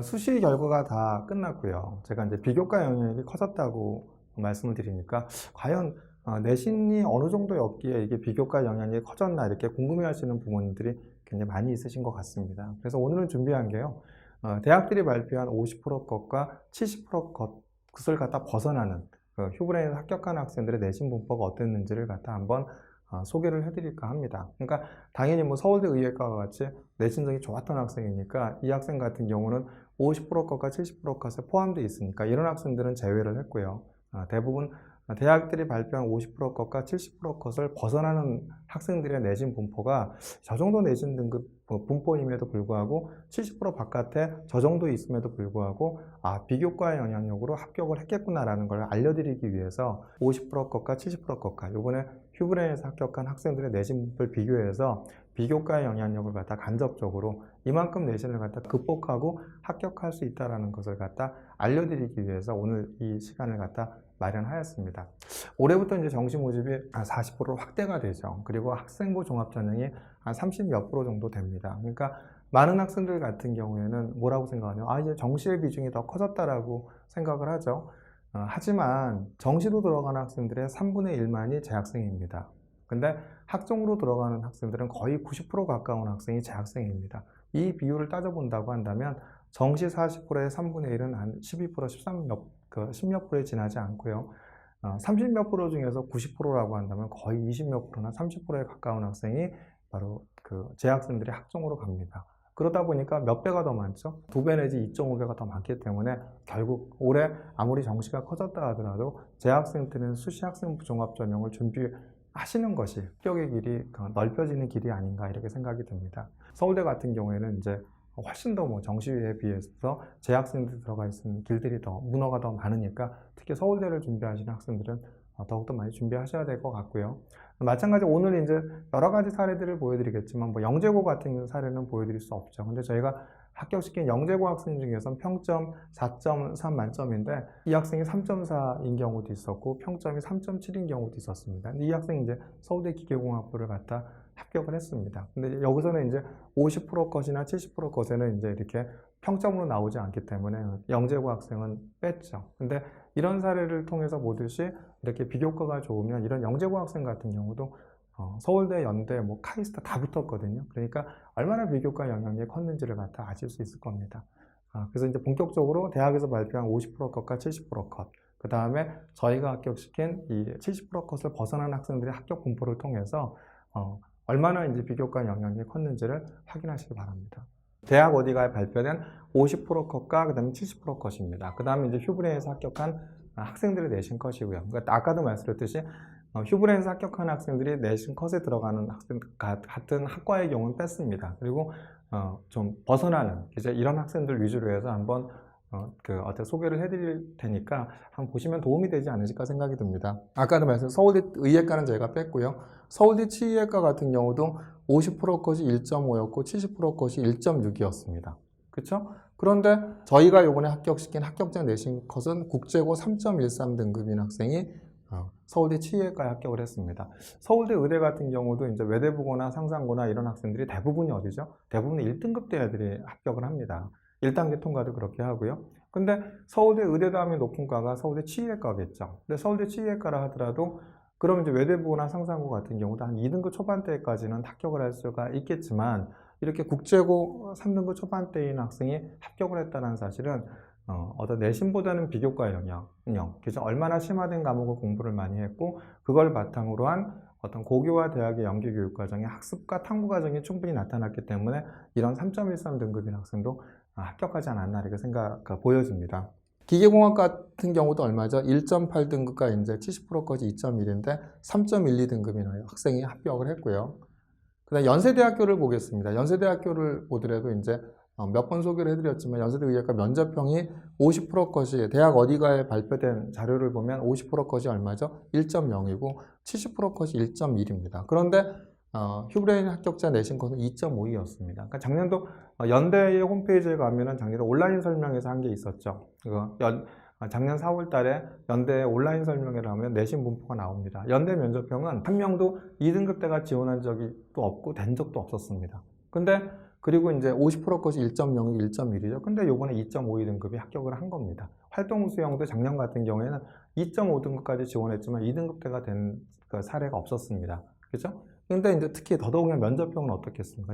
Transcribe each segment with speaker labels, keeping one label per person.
Speaker 1: 수시 결과가 다 끝났고요. 제가 이제 비교과 영향이 커졌다고 말씀을 드리니까 과연 내신이 어느 정도였기에 이게 비교과 영향이 커졌나 이렇게 궁금해하시는 부모님들이 굉장히 많이 있으신 것 같습니다. 그래서 오늘은 준비한 게요. 대학들이 발표한 50% 것과 70% 것을 갖다 벗어나는 휴브레인 합격한 학생들의 내신 분포가 어땠는지를 갖다 한번 소개를 해드릴까 합니다. 그러니까 당연히 뭐 서울대 의예과와 같이 내신성이 좋았던 학생이니까 이 학생 같은 경우는 50% 것과 70% 것에 포함되어 있으니까 이런 학생들은 제외를 했고요. 대부분 대학들이 발표한 50% 것과 70% 것을 벗어나는 학생들의 내신 분포가 저 정도 내신 등급 분포임에도 불구하고 70% 바깥에 저 정도 있음에도 불구하고 비교과의 영향력으로 합격을 했겠구나라는 걸 알려드리기 위해서 50% 것과 70% 것과 이번에 휴브레인에서 합격한 학생들의 내신 분포를 비교해서 비교과의 영향력을 갖다 간접적으로 이만큼 내신을 갖다 극복하고 합격할 수 있다는 것을 갖다 알려드리기 위해서 오늘 이 시간을 갖다 마련하였습니다. 올해부터 이제 정시 모집이 한 40% 확대가 되죠. 그리고 학생부 종합 전형이 한 30몇 프로 정도 됩니다. 그러니까 많은 학생들 같은 경우에는 뭐라고 생각하냐면 이제 정시의 비중이 더 커졌다라고 생각을 하죠. 하지만 정시로 들어가는 학생들의 3분의 1만이 재학생입니다. 근데 학종으로 들어가는 학생들은 거의 90% 가까운 학생이 재학생입니다. 이 비율을 따져본다고 한다면 정시 40%의 3분의 1은 한 12%, 10몇 프로에 지나지 않고요. 30몇 프로 중에서 90%라고 한다면 거의 20몇 프로나 30%에 가까운 학생이 바로 재학생들이 학종으로 갑니다. 그러다 보니까 몇 배가 더 많죠? 2배 내지 2.5배가 더 많기 때문에 결국 올해 아무리 정시가 커졌다 하더라도 재학생들은 수시학생부 종합전형을 준비하시는 것이 합격의 길이 넓혀지는 길이 아닌가 이렇게 생각이 듭니다. 서울대 같은 경우에는 이제 훨씬 더 정시에 비해서 재학생들이 들어가 있는 길들이 문허가 더 많으니까 특히 서울대를 준비하시는 학생들은 더욱더 많이 준비하셔야 될 것 같고요. 마찬가지로 오늘 이제 여러 가지 사례들을 보여드리겠지만 영재고 같은 사례는 보여드릴 수 없죠. 근데 저희가 합격시킨 영재고 학생 중에서는 평점 4.3 만점인데 이 학생이 3.4인 경우도 있었고 평점이 3.7인 경우도 있었습니다. 근데 이 학생이 이제 서울대 기계공학부를 갖다 합격을 했습니다. 근데 여기서는 이제 50% 것이나 70% 것에는 이제 이렇게 평점으로 나오지 않기 때문에 영재고 학생은 뺐죠. 근데 이런 사례를 통해서 보듯이 이렇게 비교과가 좋으면 이런 영재고 학생 같은 경우도 서울대, 연대, 카이스트 다 붙었거든요. 그러니까 얼마나 비교과 영향이 컸는지를 갖다 아실 수 있을 겁니다. 그래서 이제 본격적으로 대학에서 발표한 50% 컷과 70% 컷, 그 다음에 저희가 합격시킨 이 70% 컷을 벗어난 학생들의 합격 분포를 통해서 얼마나 이제 비교과 영향이 컸는지를 확인하시기 바랍니다. 대학 어디가에 발표된 50% 컷과 그 다음에 70% 컷입니다. 그 다음에 이제 휴브레인에서 합격한 학생들의 내신 컷이고요. 그러니까 아까도 말씀드렸듯이 휴브레인에서 합격한 학생들이 내신 컷에 들어가는 학생 같은 학과의 경우는 뺐습니다. 그리고 좀 벗어나는 이제 이런 학생들 위주로 해서 한번 어떻게 소개를 해드릴 테니까 한번 보시면 도움이 되지 않으실까 생각이 듭니다. 아까도 말씀 서울대 의예과는 저희가 뺐고요. 서울대 치의학과 같은 경우도 50% 것이 1.5였고 70% 것이 1.6이었습니다. 그렇죠? 그런데 저희가 이번에 합격시킨 합격자 내신 컷은 국제고 3.13 등급인 학생이 서울대 치의학과에 합격을 했습니다. 서울대 의대 같은 경우도 이제 외대부고나 상상고나 이런 학생들이 대부분이 어디죠? 대부분 1등급 대 애들이 합격을 합니다. 1단계 통과도 그렇게 하고요. 근데 서울대 의대 다음에 높은 과가 서울대 치의학과겠죠. 근데 서울대 치의학과라 하더라도 그럼 이제 외대부고나 상상고 같은 경우도 한 2등급 초반대까지는 합격을 할 수가 있겠지만 이렇게 국제고 3등급 초반대인 학생이 합격을 했다는 사실은 어떤 내신보다는 비교과 영향, 그래서 얼마나 심화된 과목을 공부를 많이 했고 그걸 바탕으로 한 어떤 고교와 대학의 연계교육 과정의 학습과 탐구 과정이 충분히 나타났기 때문에 이런 3.13 등급인 학생도 합격하지 않았나 이렇게 보여집니다. 기계공학 같은 경우도 얼마죠? 1.8 등급과 이제 70%까지 2.1인데 3.12 등급인 학생이 합격을 했고요. 그 다음 연세대학교를 보겠습니다. 연세대학교를 보더라도 이제 몇 번 소개를 해드렸지만 연세대 의예과 면접형이 50% 것이 대학 어디가에 발표된 자료를 보면 50% 것이 얼마죠? 1.0이고 70% 것이 1.1입니다. 그런데 휴브레인 합격자 내신 컷은 2.5였습니다. 그러니까 작년도 연대의 홈페이지에 가면은 작년에 온라인 설명회에서 한 게 있었죠. 작년 4월 달에 연대 온라인 설명회를 하면 내신 분포가 나옵니다. 연대 면접형은 한 명도 2등급대가 지원한 적이 또 없고 된 적도 없었습니다. 근데 그리고 이제 50% 것이 1.06, 1.1이죠. 근데 요번에 2.52 등급이 합격을 한 겁니다. 활동 수영도 작년 같은 경우에는 2.5 등급까지 지원했지만 2등급대가 된 그 사례가 없었습니다. 그죠? 근데 이제 특히 더더욱이 면접형은 어떻겠습니까?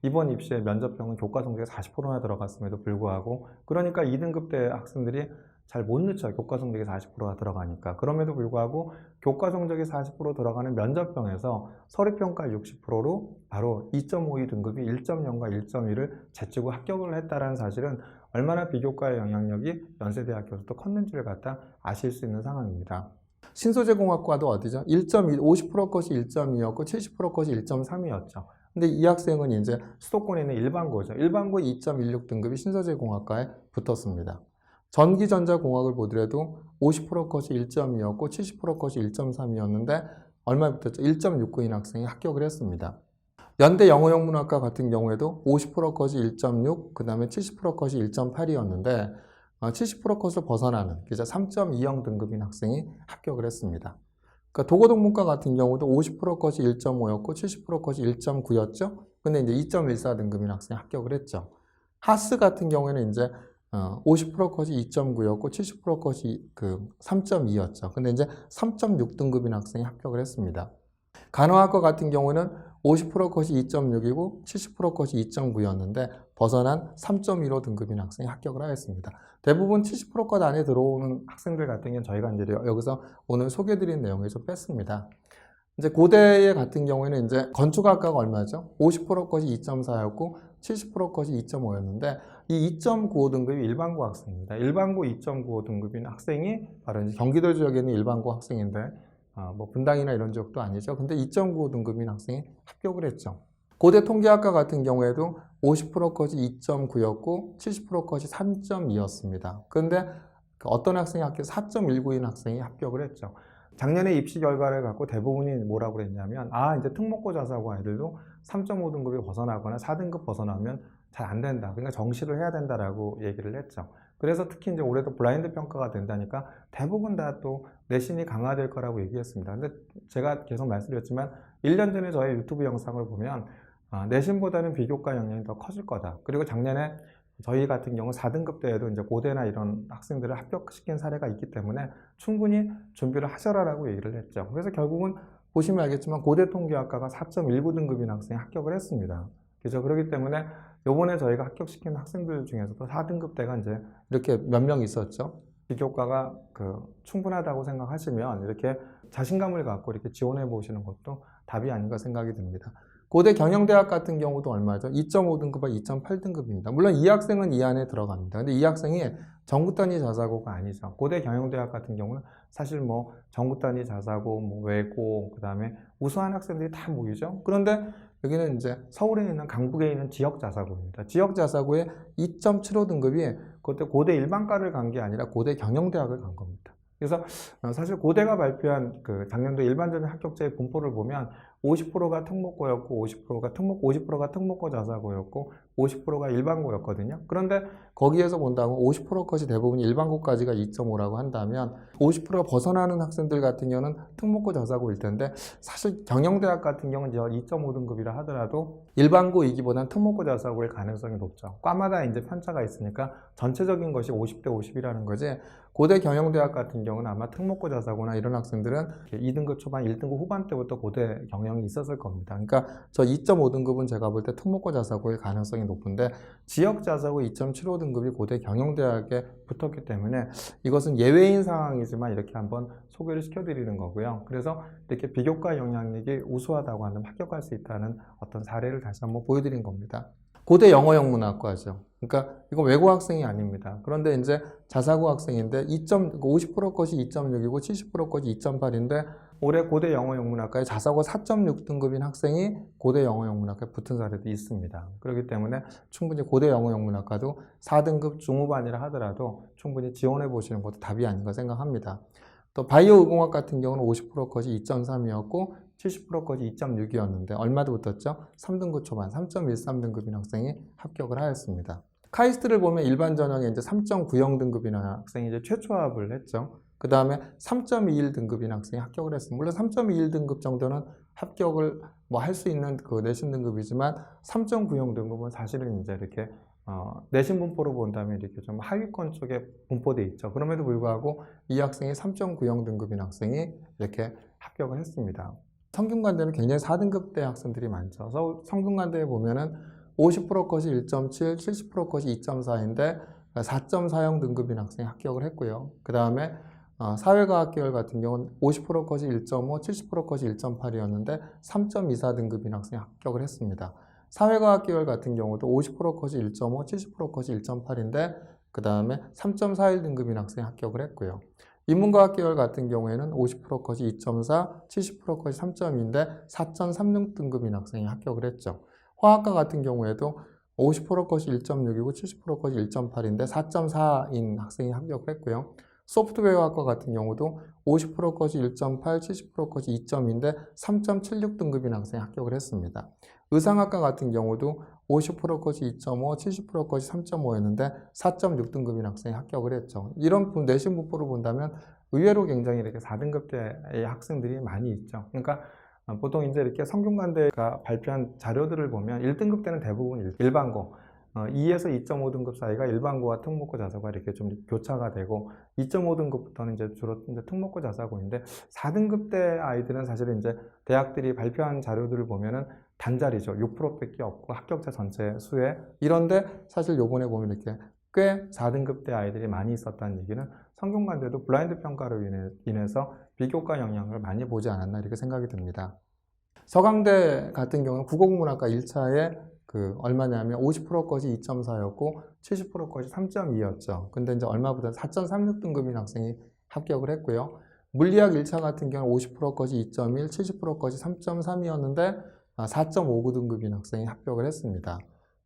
Speaker 1: 이번 입시에 면접형은 교과 성적이 40%나 들어갔음에도 불구하고, 그러니까 2등급대 학생들이 잘 못 늦춰요. 교과 성적이 40%가 들어가니까. 그럼에도 불구하고 교과 성적이 40% 들어가는 면접형에서 서류평가 60%로 바로 2.52 등급이 1.0과 1.1을 제치고 합격을 했다는 사실은 얼마나 비교과의 영향력이 연세대학교에서도 컸는지를 갖다 아실 수 있는 상황입니다. 신소재공학과도 어디죠? 1.2, 50% 것이 1.2였고 70% 것이 1.3이었죠. 근데 이 학생은 이제 수도권에 있는 일반고죠. 일반고 2.16 등급이 신소재공학과에 붙었습니다. 전기전자공학을 보더라도 50% 것이 1.2였고 70% 것이 1.3이었는데 얼마에 붙었죠? 1.69인 학생이 합격을 했습니다. 연대 영어영문학과 같은 경우에도 50% 것이 1.6, 그 다음에 70% 것이 1.8이었는데 70% 컷을 벗어나는, 그래서 3.20 등급인 학생이 합격을 했습니다. 그러니까 도고동문과 같은 경우도 50% 컷이 1.5였고 70% 컷이 1.9였죠. 근데 이제 2.14 등급인 학생이 합격을 했죠. 하스 같은 경우에는 이제 50% 컷이 2.9였고 70% 컷이 3.2였죠. 근데 이제 3.6 등급인 학생이 합격을 했습니다. 간호학과 같은 경우는 50% 컷이 2.6이고 70% 컷이 2.9였는데 벗어난 3.15 등급인 학생이 합격을 하였습니다. 대부분 70%컷 안에 들어오는 학생들 같은 경우는 저희가 이제 여기서 오늘 소개해드린 내용을 좀 뺐습니다. 이제 고대 같은 경우에는 이제 건축학과가 얼마죠? 50% 컷이 2.4였고 70% 컷이 2.5였는데 이 2.95 등급이 일반고 학생입니다. 일반고 2.95 등급인 학생이 바로 이제 경기도 지역에 있는 일반고 학생인데 뭐 분당이나 이런 지역도 아니죠. 근데 2.95 등급인 학생이 합격을 했죠. 고대 통계학과 같은 경우에도 50% 컷이 2.9였고 70% 컷이 3.2였습니다. 그런데 어떤 학생이 4.19인 학생이 합격을 했죠. 작년에 입시 결과를 갖고 대부분이 뭐라고 그랬냐면 이제 특목고 자사고 아이들도 3.5 등급이 벗어나거나 4등급 벗어나면 잘 안 된다. 그러니까 정시를 해야 된다라고 얘기를 했죠. 그래서 특히 이제 올해도 블라인드 평가가 된다니까 대부분 다 또 내신이 강화될 거라고 얘기했습니다. 근데 제가 계속 말씀드렸지만 1년 전에 저의 유튜브 영상을 보면 내신보다는 비교과 영향이 더 커질 거다. 그리고 작년에 저희 같은 경우 4등급 때에도 이제 고대나 이런 학생들을 합격시킨 사례가 있기 때문에 충분히 준비를 하셔라라고 얘기를 했죠. 그래서 결국은 보시면 알겠지만 고대 통계학과가 4.19 등급인 학생이 합격을 했습니다. 그죠? 그렇기 때문에 요번에 저희가 합격시킨 학생들 중에서도 4등급대가 이제 이렇게 몇 명 있었죠. 비교과가 충분하다고 생각하시면 이렇게 자신감을 갖고 이렇게 지원해 보시는 것도 답이 아닌가 생각이 듭니다. 고대 경영대학 같은 경우도 얼마죠? 2.5 등급과 2.8 등급입니다. 물론 이 학생은 이 안에 들어갑니다. 근데 이 학생이 전국 단위 자사고가 아니죠. 고대 경영대학 같은 경우는 사실 뭐 전국 단위 자사고, 뭐 외고, 그 다음에 우수한 학생들이 다 모이죠. 그런데 여기는 이제 서울에 있는 강북에 있는 지역 자사고입니다. 지역 자사고의 2.75 등급이 그때 고대 일반과를 간 게 아니라 고대 경영대학을 간 겁니다. 그래서 사실 고대가 발표한 작년도 일반적인 합격자의 분포를 보면 50%가 특목고였고 50%가 특목고 자사고였고 50%가 일반고였거든요. 그런데 거기에서 본다면 50% 컷이 대부분 일반고까지가 2.5라고 한다면 50%가 벗어나는 학생들 같은 경우는 특목고 자사고일 텐데 사실 경영대학 같은 경우는 2.5 등급이라 하더라도 일반고이기보다는 특목고 자사고일 가능성이 높죠. 과마다 이제 편차가 있으니까 전체적인 것이 50대 50이라는 거지. 고대 경영대학 같은 경우는 아마 특목고 자사고나 이런 학생들은 2등급 초반, 1등급 후반 때부터 고대 경영이 있었을 겁니다. 그러니까 저 2.5 등급은 제가 볼 때 특목고 자사고일 가능성이 높은데 지역 자사고 2.75 등급이 고대 경영대학에 붙었기 때문에 이것은 예외인 상황이지만 이렇게 한번 소개를 시켜드리는 거고요. 그래서 이렇게 비교과 영향력이 우수하다고 한다면 합격할 수 있다는 어떤 사례를 다시 한번 보여드린 겁니다. 고대 영어영문학과죠. 그러니까 이건 외고 학생이 아닙니다. 그런데 이제 자사고 학생인데 50% 것이 2.6이고 70% 것이 2.8인데 올해 고대 영어영문학과에 자사고 4.6 등급인 학생이 고대 영어영문학과에 붙은 사례도 있습니다. 그렇기 때문에 충분히 고대 영어영문학과도 4등급 중후반이라 하더라도 충분히 지원해 보시는 것도 답이 아닌가 생각합니다. 또 바이오 의공학 같은 경우는 50% 컷이 2.3이었고 70% 컷이 2.6이었는데 얼마도 붙었죠? 3등급 초반 3.13등급인 학생이 합격을 하였습니다. 카이스트를 보면 일반 전형에 이제 3.90 등급인 학생이 이제 최초 합을 했죠. 그 다음에 3.21 등급인 학생이 합격을 했습니다. 물론 3.21 등급 정도는 합격을 뭐 할 수 있는 그 내신 등급이지만 3.90 등급은 사실은 이제 이렇게 내신 분포로 본다면 이렇게 좀 하위권 쪽에 분포돼 있죠. 그럼에도 불구하고 이 학생이 3.90 등급인 학생이 이렇게 합격을 했습니다. 성균관대는 굉장히 4등급대 학생들이 많죠. 성균관대에 보면은 50% 컷이 1.7, 70% 컷이 2.4인데 4.40 등급인 학생이 합격을 했고요. 그 다음에 사회과학 계열 같은 경우는 50% 컷이 1.5, 70% 컷이 1.8이었는데 3.24 등급인 학생이 합격을 했습니다. 사회과학 계열 같은 경우도 50% 컷이 1.5, 70% 컷이 1.8인데 그 다음에 3.41 등급인 학생이 합격을 했고요. 인문과학 계열 같은 경우에는 50% 컷이 2.4, 70% 컷이 3.2인데 4.36 등급인 학생이 합격을 했죠. 화학과 같은 경우에도 50% 컷이 1.6이고 70% 컷이 1.8인데 4.4인 학생이 합격을 했고요. 소프트웨어학과 같은 경우도 50% 컷이 1.8, 70% 컷이 2점인데 3.76 등급인 학생이 합격을 했습니다. 의상학과 같은 경우도 50% 컷이 2.5, 70% 컷이 3.5였는데 4.6 등급인 학생이 합격을 했죠. 이런 내신 분포로 본다면 의외로 굉장히 이렇게 4등급대의 학생들이 많이 있죠. 그러니까 보통 이제 이렇게 성균관대가 발표한 자료들을 보면 1등급 때는 대부분 일반고, 2에서 2.5 등급 사이가 일반고와 특목고 자사고가 이렇게 좀 교차가 되고 2.5 등급부터는 이제 주로 이제 특목고 자사고인데 4등급 대 아이들은 사실 이제 대학들이 발표한 자료들을 보면은 단자리죠. 6%밖에 없고 합격자 전체 수에 이런데 사실 요번에 보면 이렇게 꽤 4등급 대 아이들이 많이 있었다는 얘기는 성균관대도 블라인드 평가로 인해서 비교과 영향을 많이 보지 않았나 이렇게 생각이 듭니다. 서강대 같은 경우는 국어국문학과 1차에 얼마냐면 50% 것이 2.4였고 70% 것이 3.2였죠. 근데 이제 얼마보다 4.36 등급인 학생이 합격을 했고요. 물리학 1차 같은 경우는 50% 것이 2.1, 70% 것이 3.3이었는데 4.59 등급인 학생이 합격을 했습니다.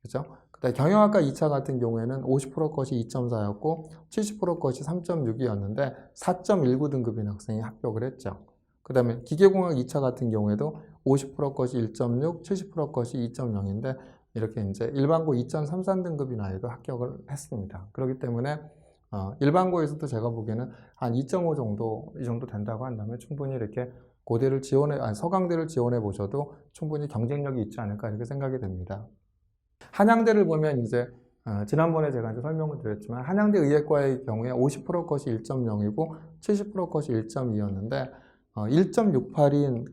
Speaker 1: 그죠? 그다음에 경영학과 2차 같은 경우에는 50% 것이 2.4였고 70% 것이 3.6이었는데 4.19 등급인 학생이 합격을 했죠. 그 다음에 기계공학 2차 같은 경우에도 50% 것이 1.6, 70% 것이 2.0인데 이렇게 이제 일반고 2.33 등급인 아이도 합격을 했습니다. 그렇기 때문에 일반고에서도 제가 보기에는 한 2.5 정도, 이 정도 된다고 한다면 충분히 이렇게 서강대를 지원해 보셔도 충분히 경쟁력이 있지 않을까 이렇게 생각이 됩니다. 한양대를 보면 이제 지난번에 제가 이제 설명을 드렸지만 한양대 의예과의 경우에 50% 것이 1.0이고 70% 것이 1.2였는데 1.68인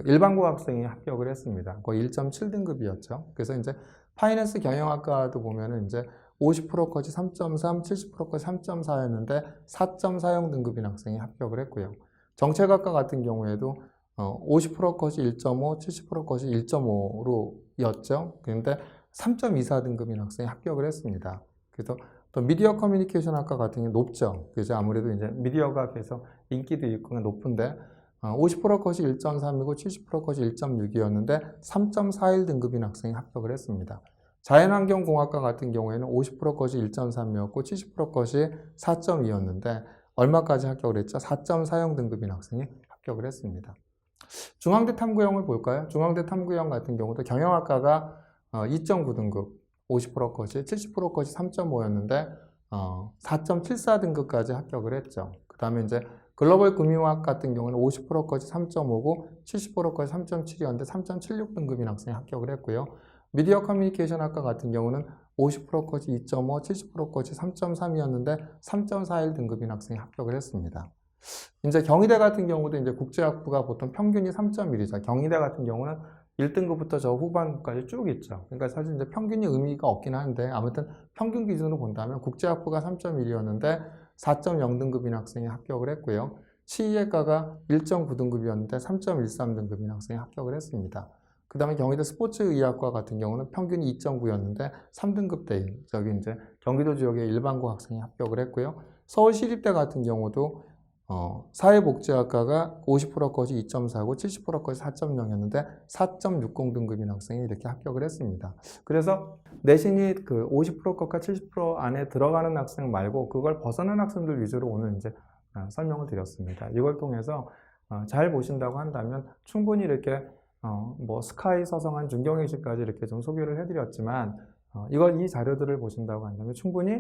Speaker 1: 일반고 학생이 합격을 했습니다. 거의 1.7 등급이었죠. 그래서 이제 파이낸스 경영학과도 보면은 이제 50% 컷이 3.3, 70% 컷이 3.4였는데 4.40 등급인 학생이 합격을 했고요. 정책학과 같은 경우에도 50% 컷이 1.5, 70% 컷이 1.5로였죠. 그런데 3.24 등급인 학생이 합격을 했습니다. 그래서 또 미디어 커뮤니케이션 학과 같은 게 높죠. 그래서 아무래도 이제 미디어가 계속 인기도 있고 높은데 50% 컷이 1.3이고 70% 컷이 1.6이었는데 3.41 등급인 학생이 합격을 했습니다. 자연환경공학과 같은 경우에는 50% 컷이 1.3이었고 70% 컷이 4.2였는데 얼마까지 합격을 했죠? 4.40 등급인 학생이 합격을 했습니다. 중앙대 탐구형을 볼까요? 중앙대 탐구형 같은 경우도 경영학과가 2.9 등급, 50% 컷이 70% 컷이 3.5였는데 4.74 등급까지 합격을 했죠. 그 다음에 이제 글로벌 금융학 같은 경우는 50% 컷이 3.5고 70% 컷이 3.7이었는데 3.76 등급인 학생이 합격을 했고요. 미디어 커뮤니케이션 학과 같은 경우는 50% 컷이 2.5, 70% 컷이 3.3이었는데 3.41 등급인 학생이 합격을 했습니다. 이제 경희대 같은 경우도 이제 국제학부가 보통 평균이 3.1이죠. 경희대 같은 경우는 1등급부터 저 후반까지 쭉 있죠. 그러니까 사실 이제 평균이 의미가 없긴 한데 아무튼 평균 기준으로 본다면 국제학부가 3.1이었는데 4.0 등급인 학생이 합격을 했고요. 치의학과가 1.9 등급이었는데 3.13 등급인 학생이 합격을 했습니다. 그 다음에 경희대 스포츠의학과 같은 경우는 평균이 2.9였는데 3등급대인 이제 경기도 지역의 일반고 학생이 합격을 했고요. 서울시립대 같은 경우도 사회복지학과가 50% 컷이 2.4고 70% 컷이 4.0이었는데 4.60 등급인 학생이 이렇게 합격을 했습니다. 그래서 내신이 50% 컷과 70% 안에 들어가는 학생 말고 그걸 벗어난 학생들 위주로 오늘 이제 설명을 드렸습니다. 이걸 통해서 잘 보신다고 한다면 충분히 이렇게 뭐 스카이, 서성한, 중경외시까지 이렇게 좀 소개를 해드렸지만 이 자료들을 보신다고 한다면 충분히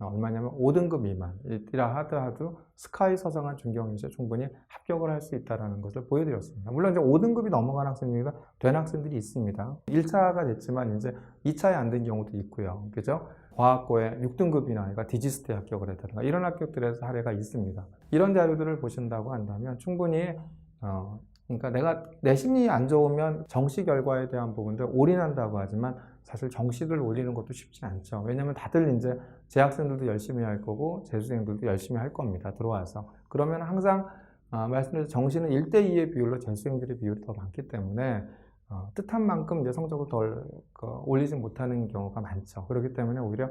Speaker 1: 얼마냐면 5등급 미만이라 하더라도 스카이 서성한 중경에서 충분히 합격을 할 수 있다는 것을 보여드렸습니다. 물론 이제 5등급이 넘어간 학생들이 된 학생들이 있습니다. 1차가 됐지만 이제 2차에 안 된 경우도 있고요. 그죠? 과학고에 6등급이나 아이가 디지스트에 합격을 했다든가 이런 합격들에서 사례가 있습니다. 이런 자료들을 보신다고 한다면 충분히 그러니까 내가 내신이 안 좋으면 정시 결과에 대한 부분들 올인한다고 하지만 사실 정시를 올리는 것도 쉽지 않죠. 왜냐면 다들 이제 재학생들도 열심히 할 거고 재수생들도 열심히 할 겁니다. 들어와서. 그러면 항상 말씀드린 정시는 1대2의 비율로 재수생들의 비율이 더 많기 때문에 뜻한 만큼 이제 성적을 덜 올리지 못하는 경우가 많죠. 그렇기 때문에 오히려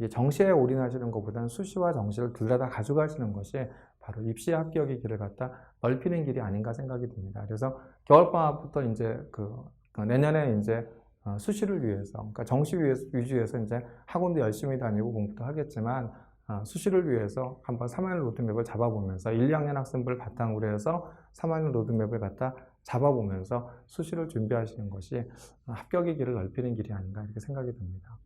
Speaker 1: 정시에 올인하시는 것보다는 수시와 정시를 둘 다 가져가시는 것이 바로 입시 합격의 길을 갖다 넓히는 길이 아닌가 생각이 듭니다. 그래서 겨울방학부터 이제 내년에 이제 수시를 위해서, 그러니까 정시 위주에서 이제 학원도 열심히 다니고 공부도 하겠지만 수시를 위해서 한번 3학년 로드맵을 잡아보면서 1, 2학년 학생들을 바탕으로 해서 3학년 로드맵을 갖다 잡아보면서 수시를 준비하시는 것이 합격의 길을 넓히는 길이 아닌가 이렇게 생각이 듭니다.